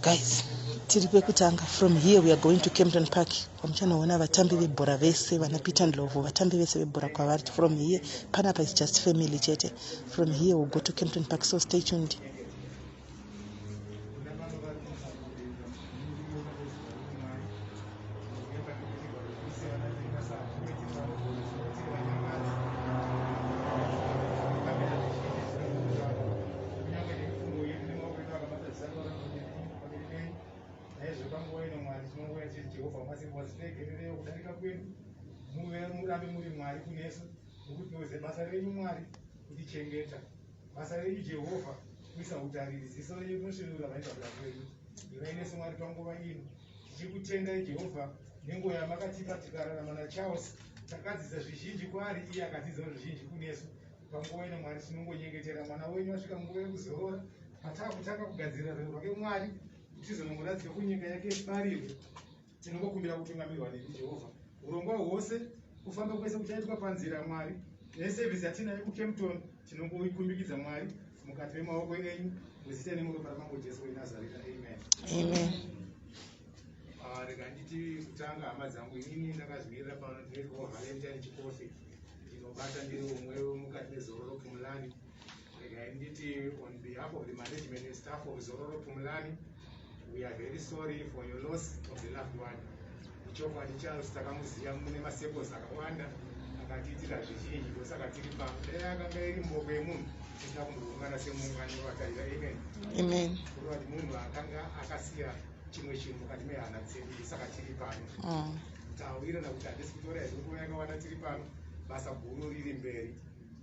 Guys, from here we are going to Kempton Park. Wamchanaona vatambi vebhora vese vanapita ndlovu vatambi vese vebhora kwavari. From here panapa is just family chete. From here we'll go to Kempton Park, so stay tuned. Charles takadzisa zvizhinji kwaari iye akadzidza zvizhinji kunesu panguva ino Mwari tinongonyengetera mwana wenyu wasvika nguva yekuzorora patakutanga kugadzirira rwendo rwake Mwari tizonongoradzika kunyika yake ibarirwe. Tinongokumbira kutungamirwa nevi Jehovha urongwa hwose kufamba kwese kuchaitwa panzira Mwari nesevhisi yatinayo kuKempton tinongoikumbikidza Mwari mukati memaoko enyu muzita nemuropa raMambo Jesu weNazareta. Amen. Amen. Rega nditi kutanga hama dzangu inini ndakazvimirira pano ndinoitwa Valentine Chikofi ndinobata ndiri umwe mukati mezororo Pumulani. Rega nditi on behalf of the management and staff of Zororo Pumulani, we are very sorry for your loss of the loved one. Ichokwadi Charles takamuziva mune masepos akawanda akatiitira zvizhinji ndosaka tiri pano. Dai akanga iri mboko yemunhu tisina kumboungana semuungano watarira. Amen. Amen. Kuroti munhu akanga akasiya chimwe chinhu mukati mehana dzedu saka tiri pano. Tawirana kuti handisi kutora nguva yakawanda tiri pano, basa guru riri mberi.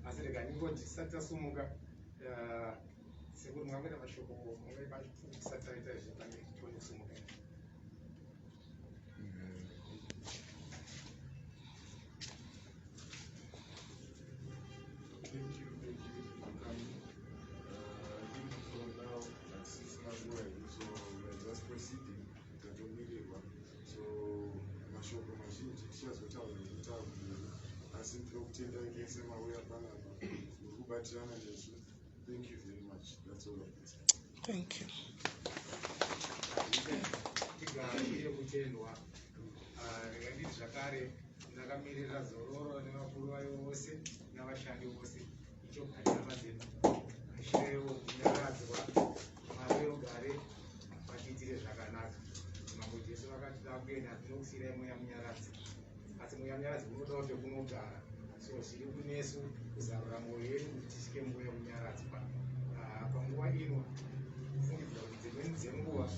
Asi rega ndingoti tisati tasumuka sekuti mungangoita mashoko mungai pacho tisati taita zvepange tione kusumuka. Thank you very much. That's all of it. Thank you. Nditi zvakare ndakamirira Zororo nevakuru vayo vose navashandi vose ichokwadi hama dzedu ashirewo kunyaradzwa Mwari ugare vatiitire zvakanaka. Mambo Jesu vakati takuenda tinokusiyirai mweya munyaradzi, asi mweya munyaradzi unodawo pekunogara, so zviri kunesu kuzarura mwoyo yedu kuti tisvike nguva yemunyaradzwa. Panguva ino kufungidza kuti dzimweni dzenguva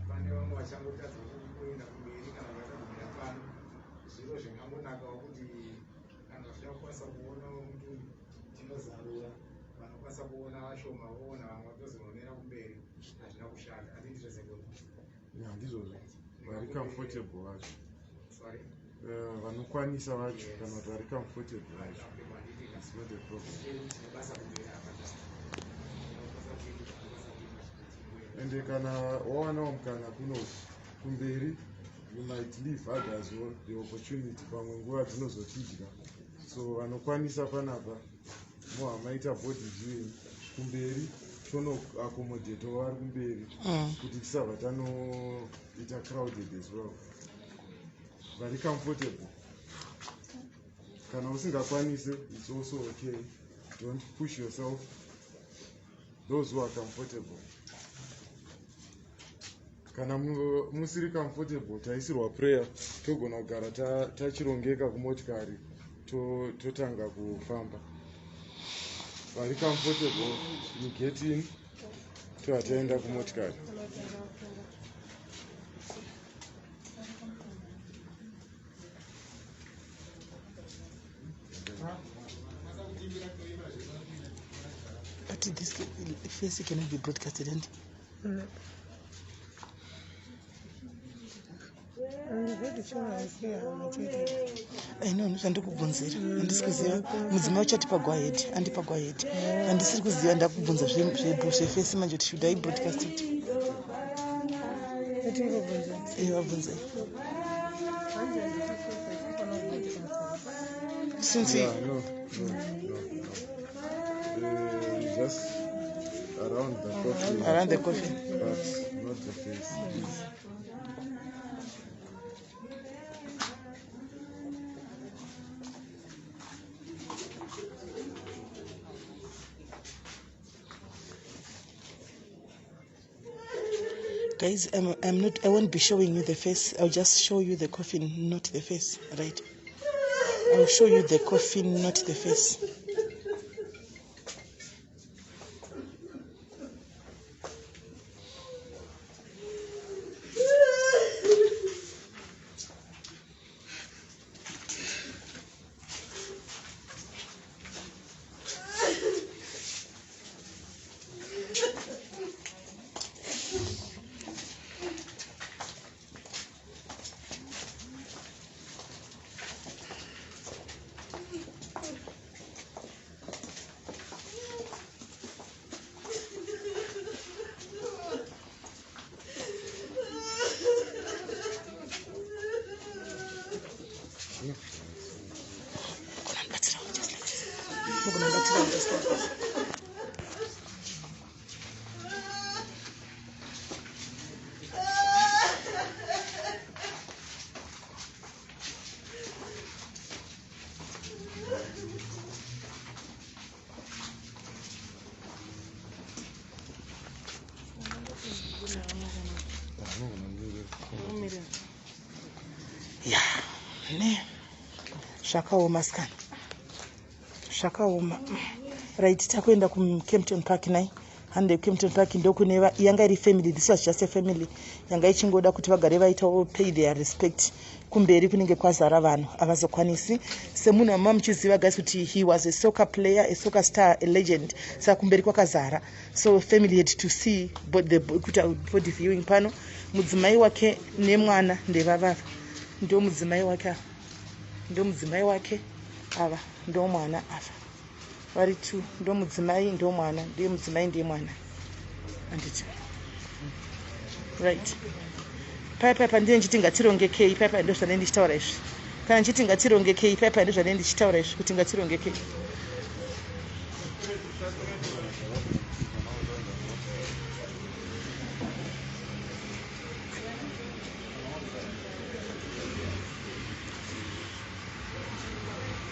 pane vamwe vachangotadza kuenda kumberi kana vakagumira pano. Zviro zvingangonakawo kuti kana vachakwanisa kuona mutunhu tinozarura, vanokwanisa kuona vashoma voona vamwe vatozononera kumberi. Hazvina kushanda. Handizvozvo vari comfortable vacho. Sorry. Vanokwanisa vacho kana kuti vari comfortable vacho. It's not a problem. And kana wawanawo mukana kuno kumberi, you might leave others the opportunity pamwe nguva dzinozotidya. So vanokwanisa panapa mohamaita body viewing kumberi tono accommodate vari kumberi kuti tisabva tanoita crowded as well. Very comfortable. Kana usingakwanise, it's also okay. Don't push yourself. Those who are comfortable. Kana musiri comfortable, taisirwa prayer, togona kugara tachirongeka kumotikari, totanga kufamba. Very comfortable, you get in, toataenda kumotikari. But this face cannot be broadcasted, and no zvandikubvunzira handisi kuziva mudzimai uchatipa gwahedi andipa gwahedi handisiri kuziva ndakubvunza zvefesi manje kuti should I broadcast it wabvunzai since no. Just around the coffin, but not the face. Guys, I won't be showing you the face. I'll just show you the coffin, not the face, right? I'll show you the coffin, not the face. Zvakaoma scan. Zvakaoma. Right, takuenda kuKempton Park nai. Hande Kempton Park ndokune yanga iri family. This was just a family. Yanga ichingoda kuti vagare vaita pay their respect. Kumberi kunenge kwazara vanhu avazokwanisi. Semunhu wamama muchiziva guys kuti he was a soccer player, a soccer star, a legend. Saka kumberi kwakazara. So family had to see but the body viewing pano. Mudzimai wake nemwana ndevavava. Ndo mudzimai wake. Ndo mudzimai wake ava ndo mwana ava vari tu ndo mudzimai ndo mwana ndiye mudzimai ndiye mwana anditi right paipa ndiye nchiti ngatirongekei paipa ndo zvanenge ndichitaura izvi kana nchiti ngatirongekei paipa ndo zvanenge ndichitaura izvi kuti ngatirongekei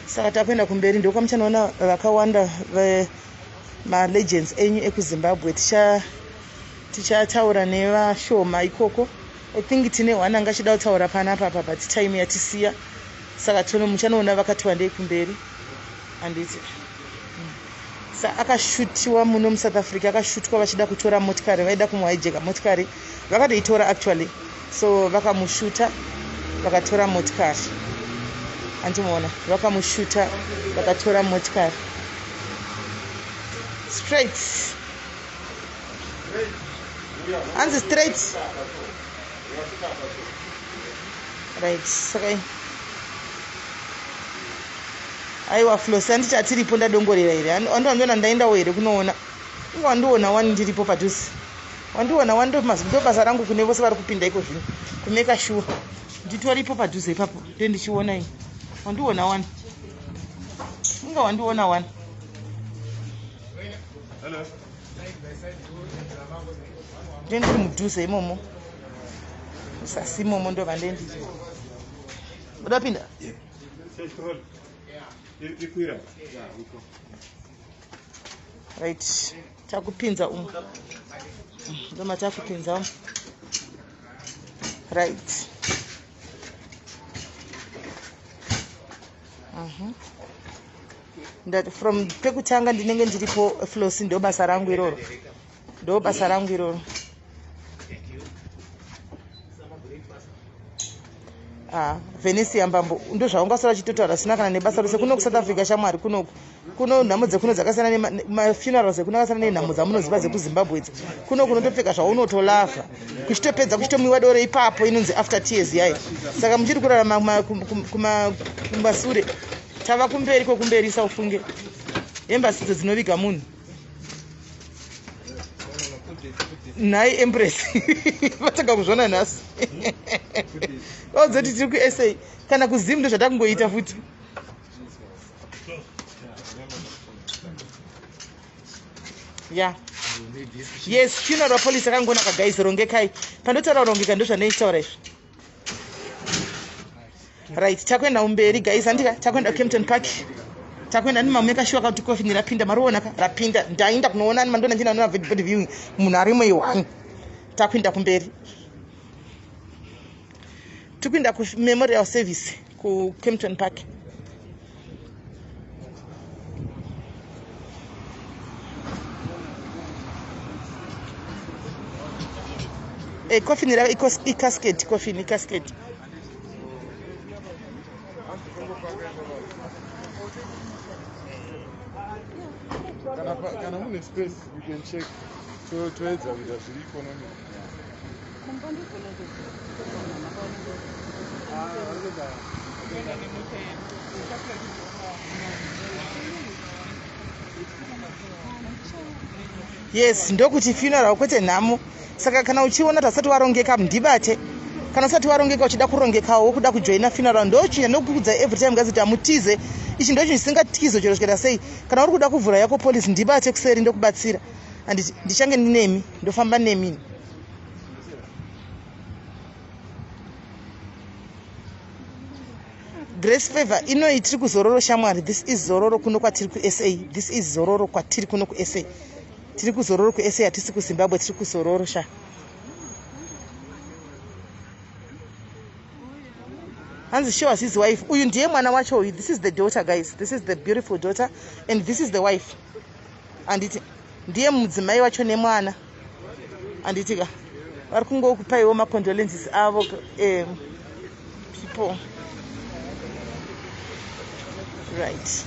saka takuenda kumberi ndokamuchanoona vakawanda malegends enyu ekuzimbabwe tichataura nevashoma ikoko. I think tine one angachida kutaura panapa but time yatisiya saka muchanoona vakati wandei kumberi handiti akashutiwa muno muSouth Africa akashutwa vachida kutora motikari vaida kumuhaijeka motikari vakatoitora actually so vakamushuta vakatora motikari antimuona vakamushuta vakatora motikari straight hanzi straight right saka aiwa Flosi handiti atiripo ndadongorera here andiwandiona ndaendawo here kunoona inga wandiona wani ndiripo padhuze wandiona wani ndo basa rangu kune vose vari kupinda iko zvino kumeka shuwa nditoripo padhuze ipapo ndo ndichiona ini wandiona wani inga wandiona wani ndendiri mudhuze imomo usasi imomo ndo vandendiri udapinda right takupinza umu ndoma takupinza umu right ndati from pekutanga ndinenge ndiripo Flosi ndo basa rangu iroro ndo basa rangu iroro Venice ambambo ndo zvaungasora chitotaura sina kana nebasa rose kuno ku South Africa shamwari kuno nhamo dzekuno dzakasiyana nemafunerals ekuno akasiyana nenhamo dzamunoziva dzekuZimbabwe kuno kunotopfeka zvaunotolava kuchitopedza kuchitomwiwa doro ipapo inonzi after tears yayi saka muchiri kurarama kumasure tava kumberi kwekumberi saufunge embassy dzinoviga munhu nhai empress vatanga kuzvona nhasi odzoti tiri kuSA kana kuZim ndo zvatakungoita futi yes funeral police akangonaka guys rongekai pandotaura kurongeka ndo zvandaitaura izvi right takwenda umberi guys andika takwenda Kempton Park takwenda ni mameka shuwa kuti coffin rapinda maruona rapinda ndainda kunoona ni mandona ndina video viewing munhu ari mwe 1 takwenda kumberi tukwenda ku memorial service ku Kempton Park coffin ra casket coffin casket Kana mune space you can check toedza kuita zviri ikonomi yes ndokuti funeral kwete nhamo saka kana uchiona tasati warongeka mndibate kana usati warongeka uchida kurongekawo kuda kujoina funeral ndochinya nokukudza every time gazeti amutize ichi ndocho chisingatyizo chero chikaita sei kana uri kuda kuvhura yako police ndibate kuseri ndokubatsira anditi ndichange ndinemi ndofamba nemi Grace Favor ino tiri kuzororo shamwari this is zororo kuno kwatiri ku SA this is zororo kwatiri kuno ku SA tiri kuzororo ku SA atisi ku Zimbabwe tiri kuzororo sha Hanzi show us his wife uyu ndiye mwana wacho this is the daughter guys this is the beautiful daughter and this is the wife anditi ndiye mudzimai wacho nemwana anditika vari kungokupaiwo macondolences avo people right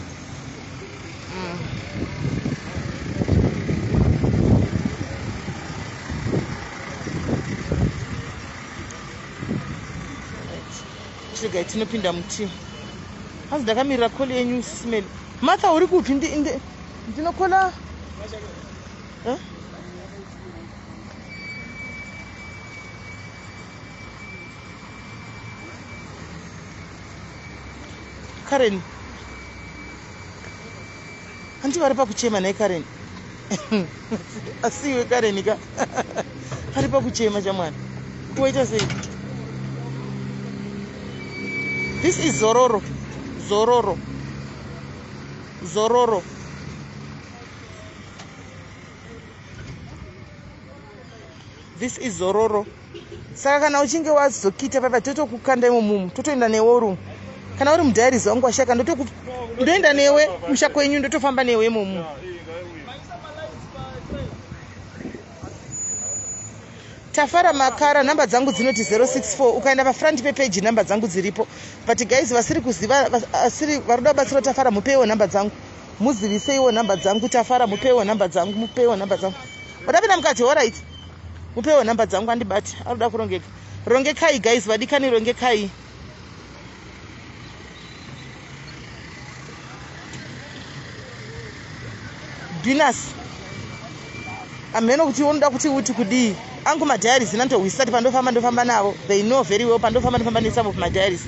chigai tinopinda muti hanzi ndakamirira koli yenyu SIS MELLY Martha uri kupi ndinokola Karen anti vari pakuchema naye Karen asiwe Karen ka ari pakuchema chamwana kuwaita sei this is zororo this is zororo saka kana uchinge wazokita papa totokukanda imomumu totoenda newe rumu kana uri mudhairis wangu washaka ndoenda newe musha kwenyu ndotofamba newe imomumu Tafara Makara namba dzangu dzinoti 064 ukaenda pa front page namba dzangu dziripo but guys vasiri kuziva vasiri varuda batsiro Tafara mupewo namba dzangu muziviseiwo namba dzangu Tafara mupewo namba dzangu wadapinda mukati all right mupewo namba dzangu andibati aruda kurongeka rongekai guys vadikani rongekai Dinas ameno kuti unoda kuti uti kudii angu madiaries nandowisati pandofamba navo they know very well pandofamba nesavo madiaries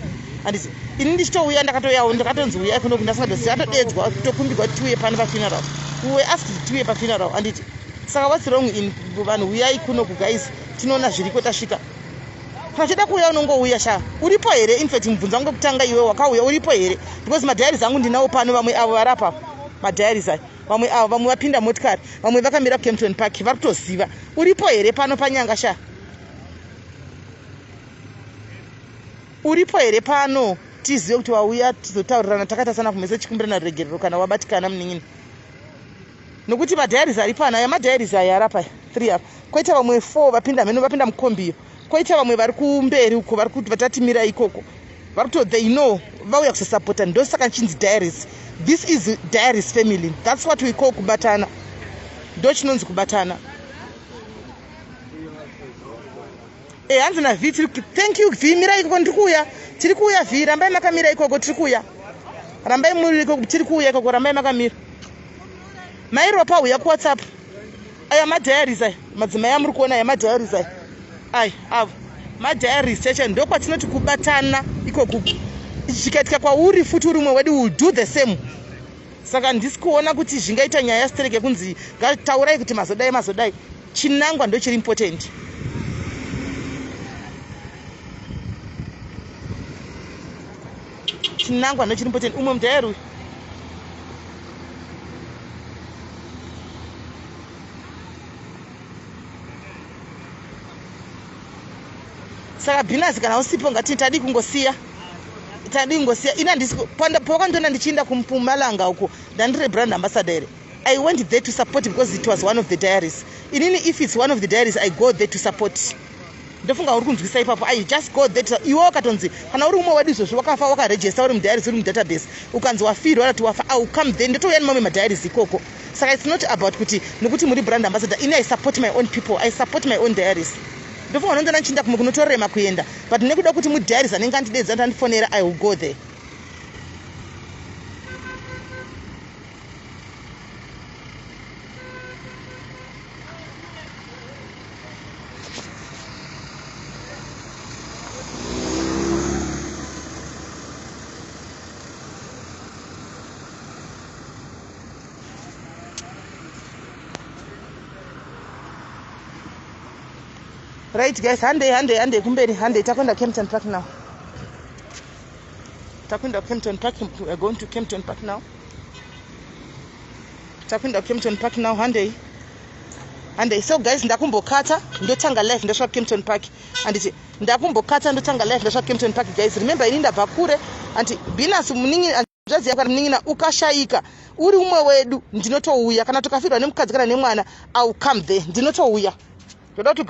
anditi ini ndichitouya ndakatoyawo ndakatonziuya kuno kundasingadosiyatodedzwa tokumbirwa tiuye pano pafuneral uwe asked tiuye pafuneral anditi saka what's wrong in vanhu uyai kuno guys tinoona zviriko tasvika kana chida kuuya unongouya sha uripo here infact mubvunza wangu kutanga iwe wakauya uripo here because madiaries angu ndinawo pano vamwe avo varapa madiaries aya vamwe avo vamwe vapinda motikari vamwe vakamira Kempton Park vari kutoziva uripo here pano panyanga sha uripo here pano tizive kuti wauya tizotaurirana takatasana kumhese chikumbirana regerero kana wabatikana munin'ini nokuti madiaries ari pano aya madiaries aya arapa 3 apa koita vamwe 4 vapinda mheno vapinda mukombiyo koita vamwe vari kumberi uko vari kuti vatatimira ikoko they know vauya kusapota ndosaka chinzi diaries. This is diaries family. That's what we call kubatana. Ndo chinonzi kubatana. Hanzi na V thank you V mira ikoko ndikuya. Tiri kuya V rambai makamira ikoko tiri kuya. Rambai muri ikoko tiri kuya ikoko rambai makamira. Mairo pa uya ku WhatsApp. Aya ma diaries ai. Madzimai amuri kuona aya ma diaries ai. Ai avo. Ma diaries cheche ndo kwatinoti kubatana ikoko. Chikatika kwauri futi uri umwe wedu will do the same. Saka ndisi kuona kuti zvingaita nyaya stereke kunzi ngataurai kuti mazodai chinangwa ndo chiri important. Chinangwa ndo chiri important umwe mudhairu. Saka binazi kana usipo ngati tadi kungosiya ina ndisi poka ndona ndichinda kumpumalanga uko ndandire brand ambassador. I went there to support because it was one of the diaries. Inini if it's one of the diaries I go there to support. Ndofunga uri kunzwisa ipapo I just go there iwo katonzi kana uri umwe wedu izvo wakafa wakaregister uri mudiaries uri mudatabase ukanzi wafirwa wala tiwafa au come then ndotouya nemamwe madiaries ikoko. Saka it's not about kuti nokuti muri brand ambassador. I support my own people. I support my own diaries. Ndofunga ndondona nchinda kumwe kunotorema kuenda but nekuda kuti mudiaries anenge andidedza andifonera I will go there. Right guys, hande kumberi hande takwenda Kempton Park now. Takwenda Kempton Park, we are going to Kempton Park now. Takwenda Kempton Park now hande. So guys ndakumbokata ndotanga live ndasvika Kempton Park. Anditi ndakumbokata ndotanga live ndasvika Kempton Park guys. Remember ini ndabva kure anti Binasi muningi anjazi yakati muningina ukashayika uri umwe wedu ndinotouya kana tukafirwa nemukadzi kana nemwana I'll come there ndinotouya. Ndoda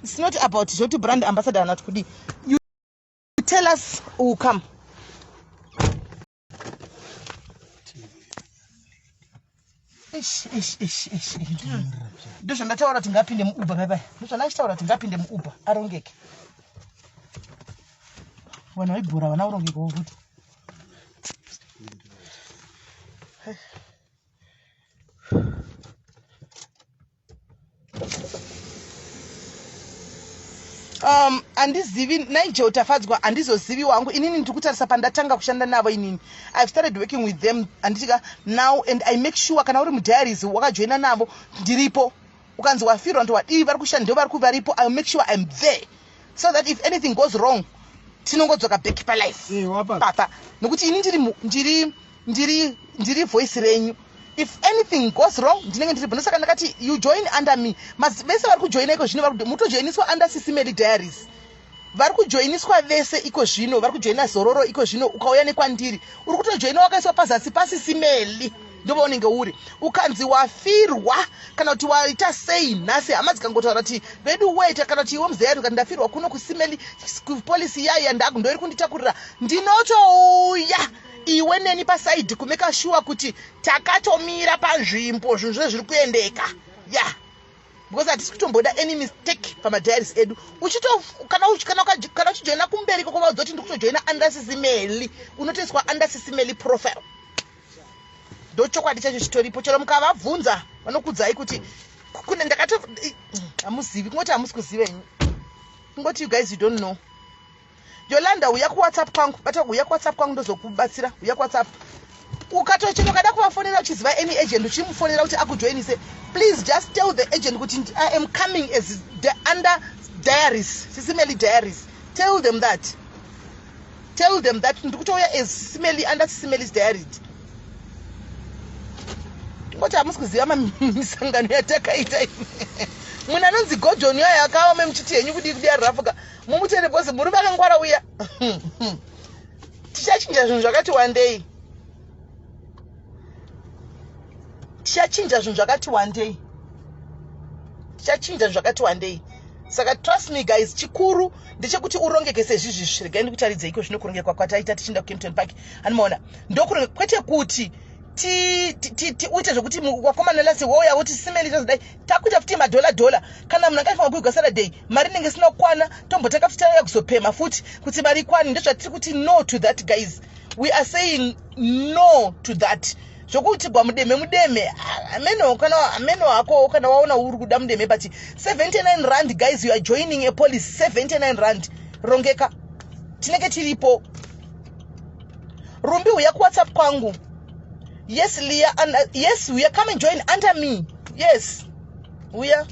it's not about zvoti brand ambassador not kudi. You tell us who come. Ndosho ndataura kuti ngapinde muUber bye bye. Ndosho ndachitaura kuti ngapinde muUber arongeke. Wana waibhura wana urongeke wokuti. Andizivi naije utafadzwa andizozivi wangu inini ndikutarisa pandatanga kushanda navo inini. I've started working with them anditika now and I make sure kana uri mudiaries wakajoina navo ndiripo ukanzi wafirwa ndo wadi vari kushanda vari kuvaripo I make sure I'm there so that if anything goes wrong tinongodzoka back pa life papa nokuti ini ndiri voice renyu. If anything goes wrong ndinenge ndiri bono saka ndakati you join under me vese vari kujoina iko zvino vari mutojoiniswa under SIS MELLY diaries vari kujoiniswa vese iko zvino vari kujoina zororo iko zvino ukauya nekwandiri uri kutojoina wakaiswa pazasi paSIS MELLY ndova unenge uri ukanzi wafirwa kana kuti waita sei nhasi hama dzikangotaura kuti vedu wait kana kuti iwe muzaya kuti ndafirwa kuno kuSIS MELLY policy yaya ndaku ndori kunditakurira ndinotouya iwe neni pasaidi kumeka sure kuti takatomira panzvimbo zvinhu zviri kuendeka because hatisi kutomboda any mistake pamadiaries edu kana uchijoina kumberi kokova udzoti ndikutojoina under SIS MELLY unotoiswa under SIS MELLY profile ndochokwadi chacho chitoripo chero mukavabvunza vanokudzai kuti kune ndakato hamuzivi kungoti hamusi kuzivenyu kungoti you guys you don't know. Yolanda uya ku WhatsApp kwangu bata uya ku WhatsApp kwangu ndozokubatsira uya ku WhatsApp ukatochino kada kuvafonera uchiziva any agent uchimufonera kuti akujoinise please just tell the agent kuti I am coming as under diaries SIS MELLY diaries. Tell them that ndikutoya as SIS MELLY under SIS MELLY's diaries. Ngoti hamusi kuziva misangano yatakaita muna nonzi Gordon yaya akaome muchiti henyu kudi arafuka mumutere bose muri vakangwara uya tichachinja zvinhu zvakati wandei tichachinja zvinhu zvakati wandei Saka trust me guys, chikuru ndechekuti urongeke sezvizvi regai ndikutaridze iko zvinokurongeka kwataita tichienda kuKempton Park. Anomaona ndokuronge kwete kuti uite zvokuti wakomana lasi woya woti simeli tozodai takuita futi madola kana munhu akafa mabuyi Saturday mari inenge sina kukwana tombotaka futi tauya kuzopema futi kuti mari ikwani. Ndezvatiri kuti no to that guys, we are saying no to that. Zvokuti bwa mudeme ameno ako kana waona uri kuda mudeme but 79 rand guys, you are joining a police. 79 rand rongeka tinenge tiripo. Rumbi uya ku WhatsApp kwangu. Yes Leah, and yes we are come and join under me. Yes we are.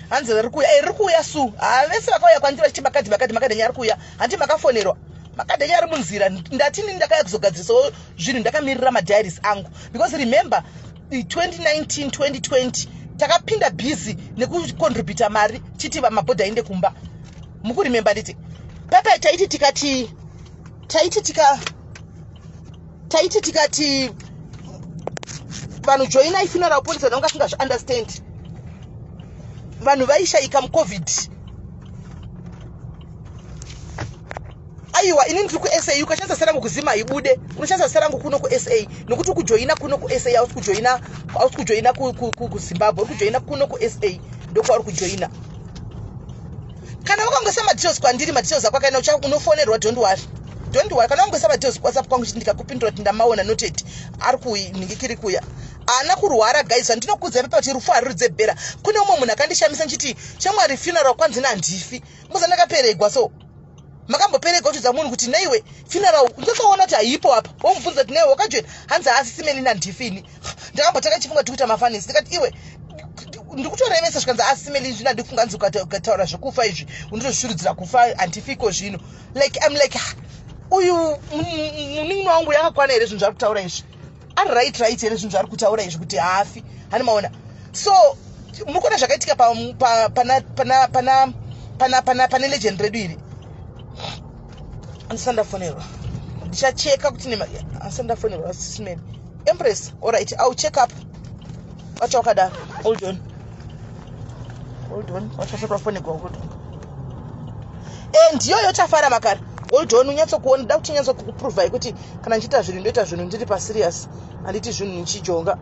Anze rikuya su avese vakauya kwandira chiti makadhi nyari kuya handi makafonerwa makadhi nyari munzira ndatini ndakaya kuzogadzirisawo zvinhu ndakamirira madiaries angu because remember 2019 2020 takapinda busy nekucontributa mari chiti mabhodha inde kumba. Mukuremember nditi papa taiti tikati vanhu joina ifuneral police vanonga singa understand. Vanhu vaishaika mucovid. Aiwa ini ndiri kuSA ukashandisa serangu kuzima ibude unoshandisa serangu kuno kuSA nokuti kujoina kuno kuSA hausi kujoina kuZimbabwe uri kujoina kuno kuSA ndoko ari kujoina. Kana wakangosema details kwandiri details akwa kana unofonerwa don't worry kana wangosema details kwa WhatsApp kwangu ndikakupindura kuti ndamaona noted ari kuningi kuya ana kurwara guys. Ndinokudza pepa kuti rufu arudze bhera. Kune umwe munhu akandishamisa nchiti chamwari funeral kwanzina handifi muza ndakaperegwa so makamboperegwa kuti zamunhu kuti neiwe funeral ndakaona kuti haipo apa womubvunza kuti neiwe wakajoina hanzi asi simeli nandifini ndakambotaka chifunga tikuita mafanisi ndikati iwe ndikutoremesa zvikanzi asi simeli zvina ndikufunga nzi ukataura zvekufa izvi undizoshurudzira kufa handifiko zvino like I'm like uyu muningi wangu yakakwana here zvinhu zvari kutaura izvi ari right here zvinhu zvari kutaura izvi kuti haafi hani maona. So mukona zvakaitika pane legend redu iri andisandafonerwa ndichacheka kuti andisandafonerwa simeli Empress. Alright, I'll check up. Wacha wakadaro. Hold on. Wacha sapafonerwa hold on. Ndiyo yotafara makara. Hold on, unyatso kuona da kuti nyatso kuprove kuti kana nchita zvinhu ndoita zvinhu ndiri pa serious anditi zvinhu nchijonga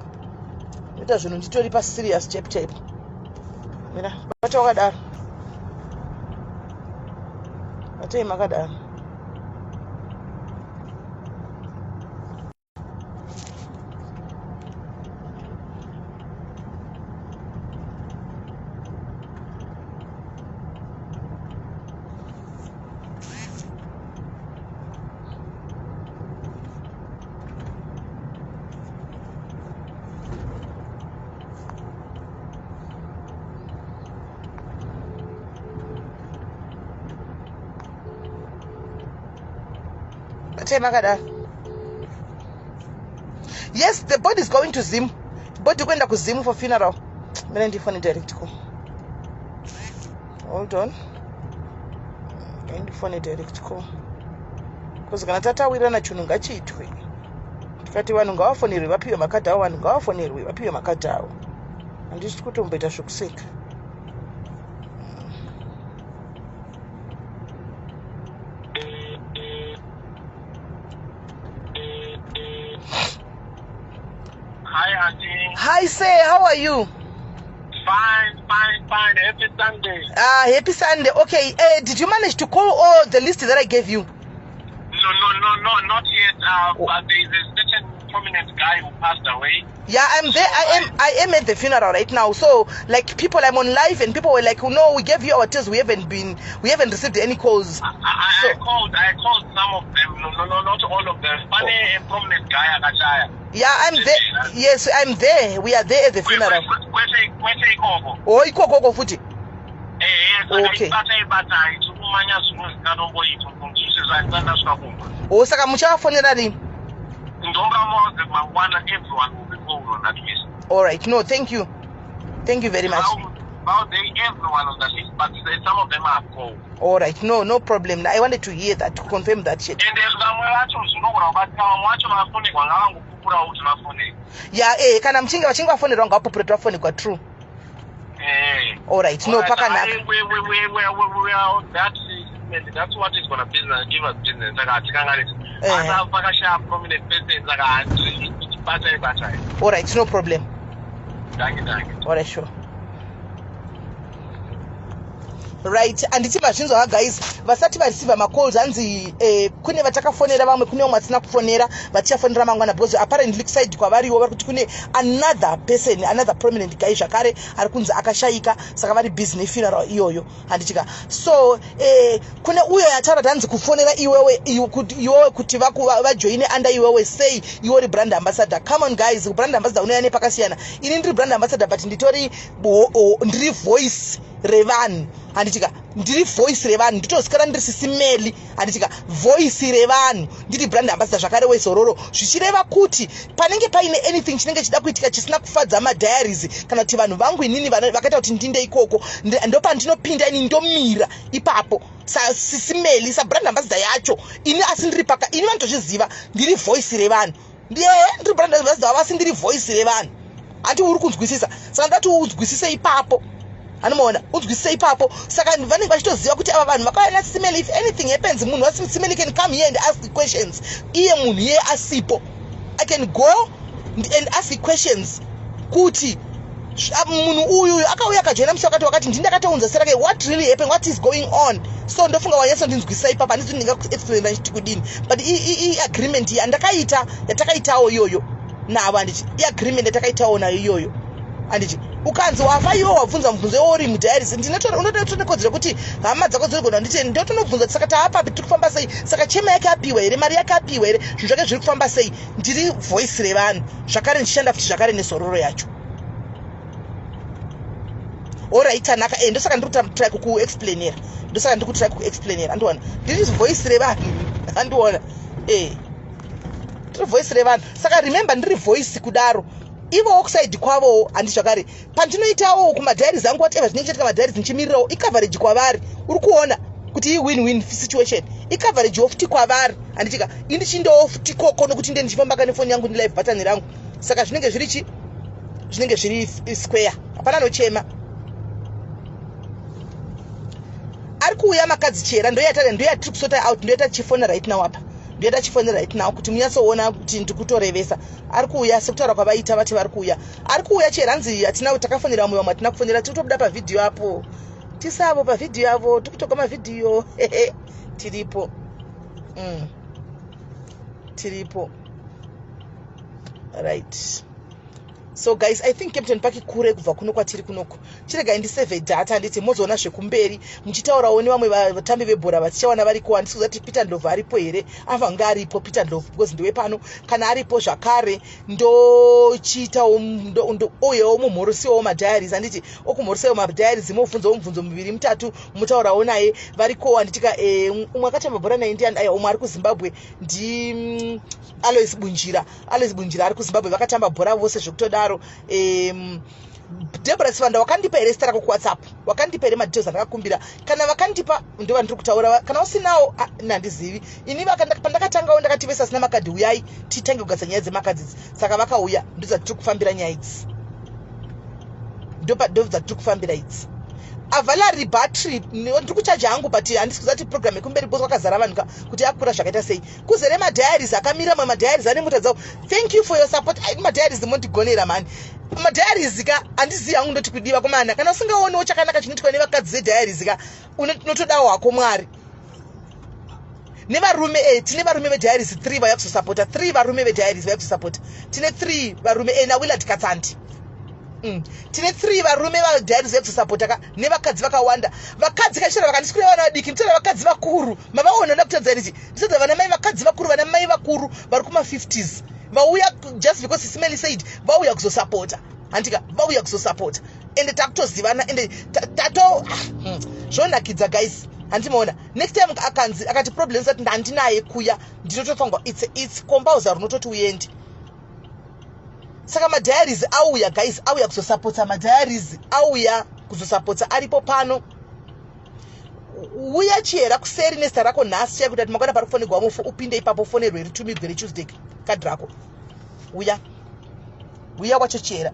ndoita zvinhu nditori pa serious chap mira wacha wakadaro atei makadaro. Yes, the body is going to Zim. Body kwenda ku Zim for funeral. Mena ndifone direct call. Hold on. Ndifone direct call. Because kana tatawira na chunu ngachiitwe. Tikati vanhu ngavafonerwe vapiwe makadhi avo, vanhu ngavafonerwe vapiwe makadhi avo. Handisi kutomboita zvokuseka. Hi, Auntie. Hi, say, how are you? Fine. Happy Sunday. Happy Sunday. Okay, did you manage to call all the list that I gave you? No, not yet. But there is a certain prominent guy who passed away. Yeah, I'm there. I am at the funeral right now. So, like, people, I'm on live, and people were like, "Oh, no, we gave you our test. We haven't received any calls." I called some of them. No, not all of them. Funny, a prominent guy, Akashaya. Yeah, I'm there. Yes, I'm there. We are there at the funeral. Oh, ikoko futhi. Okay. Oh, saka muchafonera rini? All right. No, thank you. Thank you very much. Everyone on the list, but some of them are called. All right. No problem. I wanted to hear that, to confirm that shit. And there's vapupura kuti vafonere. Yeah, kana mchinge vachinge vafonerwa ngavapupura vafonerwa true. All right, no pakanaka. That's what is gonna business give us business. Prominent person. All right, no problem. Thank you. All right, sure. Right, and it's mazvinzo guys vasati vareceive macalls anzi kune vatakafonera vamwe kune umwe atina kufonera vachichafonera mangwana because apparently side kwavariwo vari kuti kune another person, another prominent guy zvakare ari kunzi akashayika saka vari busy nefuneral iyoyo handichika. So kune uyo yataura kuti hanzi kufonera iwewe kuti vajoine under iwewe sei iwe uri brand ambassador. Come on guys, brand ambassador unoya nepakasiyana. Ini ndiri brand ambassador but nditori ndiri voice revanhu handichika, ndiri voice revanhu, nditozikana ndiri SIS MELLY handichika, voice revanhu ndiri brand ambassador zvakare wezororo, zvichireva kuti panenge paine anything chinenge chida kuitika chisina kufadza madiaries kana kuti vanhu vangu inini vakaita kuti ndinde ikoko ndopandinopinda ini ndomira ipapo SIS MELLY brand ambassador yacho ini asi ndiri paka ini vanotozviziva ndiri voice revanhu ndiri brand ambassador avasi ndiri voice revanhu. Hati uri kunzwisisa, saka ndati uzwisise ipapo anomaona uzwisise ipapo. Saka vanenge vachitoziva kuti ava vanhu vakauya naSIS MELLY, if anything happens munhu waSIS MELLY can come here and ask the questions. Iye munhu iye asipo, I can go and ask the questions kuti munhu uyu akauya akajoina musi wakati wakati ndindakataunza serake what really happened, what is going on. So ndofunga wanyaso ndinzwisisa ipapo handizvi ndingakuexplainira chiti kudini, but i agreement iyi andakaita yatakaitawo iyoyo navo handiti, i agreement yatakaitawo nayo iyoyo handiti. Ukanzi wafa iwo wabvunza mubvunzo iwo uri mudiaries, ndinotonekodzera kuti hama dzako dziri gona nditi ndotonobvunza saka taapapi tiri kufamba sei, saka chema yake apiwa here, mari yake apiwa here, zvinhu zvake zviri kufamba sei. Ndiri voice revanhu zvakare ndichishanda futi zvakare nesororo yacho. Alright anaka ndosaka ndiri kutry kukuexplainera, ndosaka ndiri kutry kukuexplainera andiona ndiri voice revanhu andiona ndiri voice revanhu. Saka remember ndiri voice kudaro ivo okuside kwavo handi zvakare pandinoitawo kumadiaries angu whatever zvinenge chiitika madiaries nichimirirawo icoverage kwavari. Uri kuona kuti i-win-win situation, icoverage yofuti kwavari handichika ini chindowo futi koko nokuti ndee ndichifamba kanefoni yangu nilive button rangu. Saka zvinenge zviri chi zvinenge zviri square, hapana nochema. Ari kuuya makadzi chera ndoyatiri kusota out, ndoyata chifona right now apa, ndoyata chifona right now kuti munyatsoona kuti ndikutorevesa. Ari kuuya sekutaura kwavaita vati vari kuuya, ari kuuya chera hanzi hatina takafonera vamwe vamwe hatina kufonera, tiri kutobuda pavhidhiyo apo tisavo pavhidhiyo avo tiri kutoka mavhidhiyo tiripo tiripo right. So guys, I think Captain Paki kure kubva kuno kwatiri kunoko chirega ndisave data handiti mozoona zvekumberi muchitaurawo nevamwe vatambi vebhora vachichawana variko. Handisi kuziva kuti Peter Ndlovu aripo here, avanga aripo Peter Ndlovu because ndiwe pano, kana aripo zvakare ndochiitawo oyewo mumhorosiwo madiaries handiti okumhorosiwo madiaries mobvunzawo mubvunzo miviri mitatu mutaurawo naye variko handitika. Umwe akatamba bhora naye ndiani aya umwe ari kuZimbabwe ndi Alois Bunjira ari kuZimbabwe vakatamba bhora vose zvekutodaro. Deborah Sivanda wakandipa here zita rako kuWhatsApp, wakandipa here madetails andakakumbira, kana vakandipa ndova ndiri kutaura, kana usinawo nandizivi ini. Pandakatangawo ndakativesa sina makadhi uyai titange kugadzira nyaya dzemakadzi, saka vakauya ndozvatiri kufambira nyaya idzi, ndozvatiri kufambira idzi. Avalari battery ndiri kuchaja hangu but handisi kuziva kuti program yekumberi bosi kwakazara vanhu kuti akura zvakaita sei. Kuzere madiaries akamira, mamwe madiaries ane mota dzavo. Thank you for your support. Madiaries mondigonera mani, madiaries ka handizivi hangu ndoti kudiva komana, kana usingaoniwo chakanaka chinoitwa nevakadzi vediaries ka unotodawo hako Mwari. Nevarume tine varume vediaries 3 vaya kuzosapota, 3 varume vediaries vaya kuzosapota. Tine 3 varume naWillard Katsandi tine 3 varume vadiaries vekuzosapota ka nevakadzi vakawanda. Vakadzi kachira vakandisikuira vana vadiki, nditira vakadzi vakuru mavaona nda kutadza ichi nditadza vana mai vakadzi vakuru, vana mai vakuru vari kuma50s vauya just because SIS MELLY said vauya kuzosapota handika vauya kuzosapota ende takutozivana ende tato zvonakidza guys. Handimaona next time akati problems ati ndandinaye kuya ndinotofangwa it's compulsory runototi uyendi. Saka madiaries auya guys, auya kuzosapota, madiaries auya kuzosapota aripo pano. Uya chera kuseri nezita rako nhasi chaivo kuti makwana pari kufonerwa upinde ipapo ufonerwe ritumirwe reTuesday kadhi rako. uya wachochera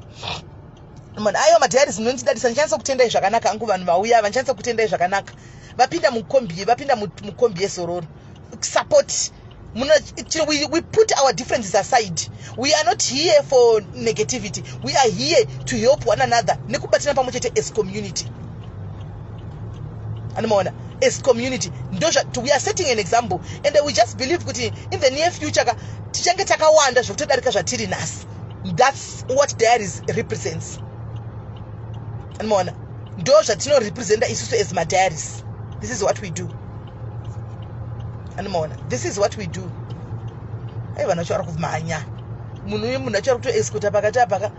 munhu aiwa madhairis munondidadisa ndichanisa kutendai zvakanaka angu vanhu vauya vanchanisa kutendai zvakanaka vapinda mukombi yesororo support. We put our differences aside. We are not here for negativity. We are here to help one another. Nekubatina pamochete as community. Animaona as community. We are setting an example, and we just believe that in the near future, tichange takawanda zvokutodarika zvatiri nhasi. That's what diaries represents. Animaona ndo zvatino representa isusu as my diaries. This is what we do. This is what we do. I want to kumanya. Munhu achara kuto escort pakati apaka.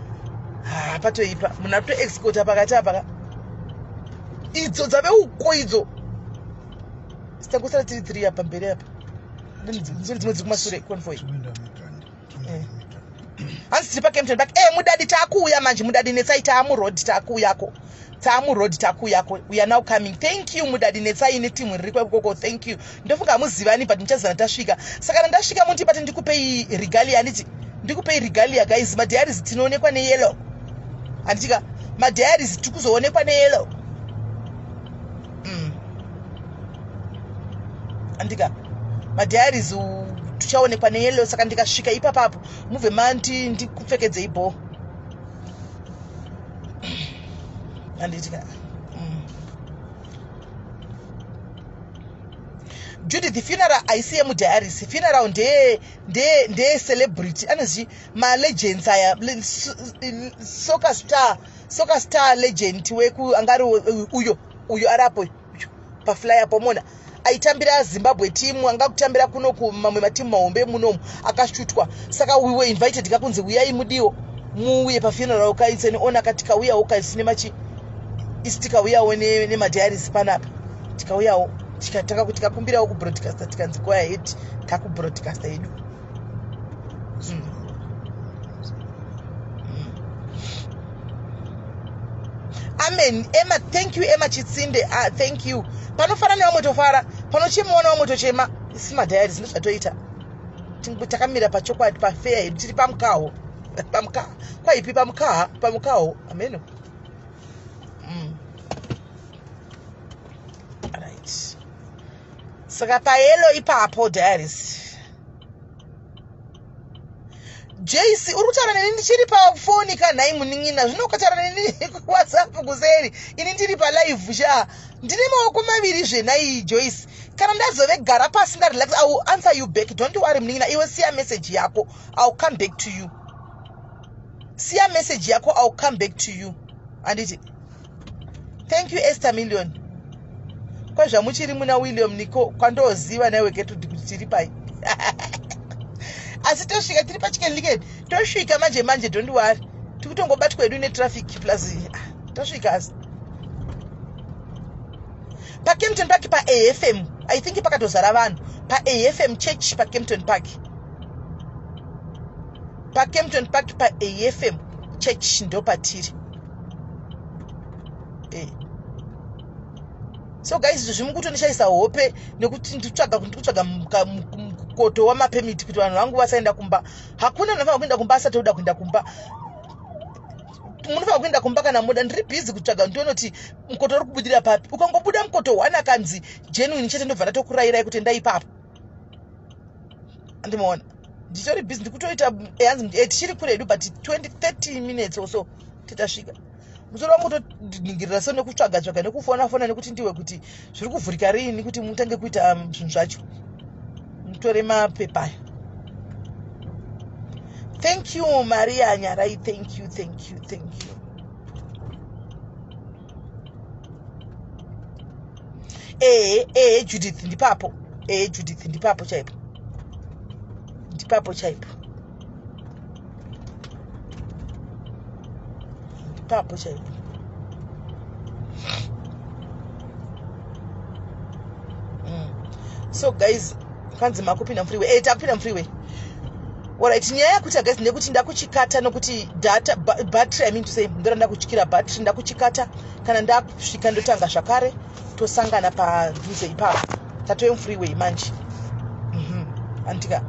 Patoipa. Munhu akuto escort pakati apaka. Idzo dzabe uko idzo. Sitangosara tiri 3 apa mbere apa. Dzimwe dzikumasure convoy. Hansi tiri pakempton back. Mudadi takuuya manje mudadi netsai taamurod takuyako. We are now coming. Thank you mudadi netsai ine team riri kwekoko. Thank you. Ndofunga muzivani but ndichazana tasvika. Saka ndasvika muti but ndikupei regalia aniti. Ndikupei regalia guys. Ma diaries tinoonekwa ne yellow. Anditika ma diaries tikuzoonekwa ne yellow. Andika ma diaries tuchaonekwa ne yellow saka ndikasvika ipapapo. Move manti ndikupfekedze ibo. Anditika Judy, the funeral I see mu diaries. Funeral de celebrity. Anazi ma legends aya soccer star legend weku angari uyo arapo pa flyer pomona. Aitambira Zimbabwe team anga kutambira kuno ku mamwe matimu maombe munomu akashutwa. Saka we were invited kakunzi uyai mudiwo muuye pa funeral ukaitseni ona katika uya ukaisine machi istika uya one ne ma diaries panapa. Tikauyawo tikataka kuti tikakumbirawo ku broadcaster tikanzi go ahead taku broadcaster yedu. Amen. Emma, thank you Emma Chitsinde. Thank you. Panofara ne wamotofara, panochimona wamotochema. Isi ma diaries ndozvatoita. Takamira pachokwadi pa fair yedu tiri pamkawo. Kwaipi pamkawo. Amen. Alright. Saka paelo ipapo diaries. JC urutara nini ndichiri pa phone kana imuningina zvinokatara nini ku WhatsApp kuzeri ini ndiri pa live sha ndine maoko maviri zvenai Joyce kana ndazove gara pasi nda relax I will answer you back. Don't worry muningina iwe siya message yako I will come back to you. Siya message yako I will come back to you. Anditi thank you Esther Million kwa zvamuchiri muna William Niko kwandoziva nawe ketu tiri pai. Asi tosvika tiri pachicken licket tosvika manje don't worry tikutongobatwa kwedu ne traffic plus tosvika asi pa Kempton Park pa AFM I think pakatozara vanhu pa AFM church pa Kempton Park pa AFM church ndo patiri. So guys zvimukutonishaisa hope nekuti nditsvaga mukoto wamapermit kuti vanhu vangu vasaenda kumba. Hakuna munhu kuenda kumba asati oda kuenda kumba. Munhu kuenda kumba kana muda ndiri busy kutsvaga ndonoti mukoto uri kubudira papi. Ukangobuda mukoto wana kanzi genuine chete ndobva ndatokurayirai kuti endai ipapo. Andimaona nditori busy ndikutoita yanzi tichiri kuredu but 20-30 minutes or so titasvika. Musoro wangu todingirira so nekutsvaga nekufona nekuti ndiwe kuti zviri kuvhurika rini kuti mutange kuita zvinhu zvacho mutore mapepa. Thank you Maria Nyarai. Thank you. Judith ndipapo. Judith ndipapo chaipo. Ndipapo chaipo. So guys kanzi makupinda freeway takupinda freeway. Alright nyaya kuti guys ndekuti ndakuchikata nokuti data battery I mean to say ndora kuchikira battery ndakuchikata kana ndakusvika ndotanga zvakare tosangana pa dhuze ipapo tatoye freeway manje. Antika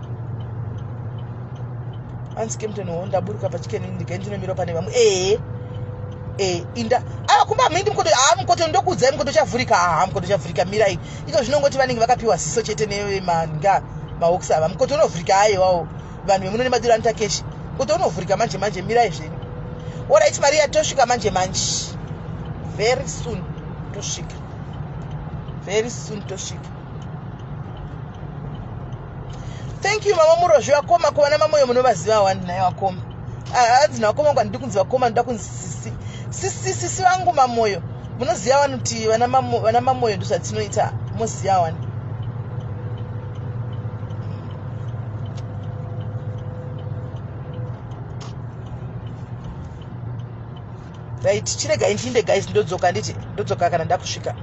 Anzi Kempton ndaburuka pachikeni ndinomira pane vamwe inda kumba mhindi mukoto ndokudzai mukoto chavhurika mukoto chavhurika mirai iko zvinongoti vanenge vakapiwa ziso chete nemanga maokisi ava mukoto unovhurika aiwawo vanhu vemuno nemadiro anoita keshi mukoto unovhurika manje mirai zvenyu alright Maria tosvika manje very soon tosvika thank you mama Murozvi wakoma kuvana mamoyo munovaziva wani naye wakoma hanzi nawakoma ngo handidi kunzi wakoma ndoda kunzi sisi vangu mamoyo munoziva wani kuti vana mamoyo ndozvatinoita moziva wani right chiregai ndiinde guys ndodzoka kana ndakusvika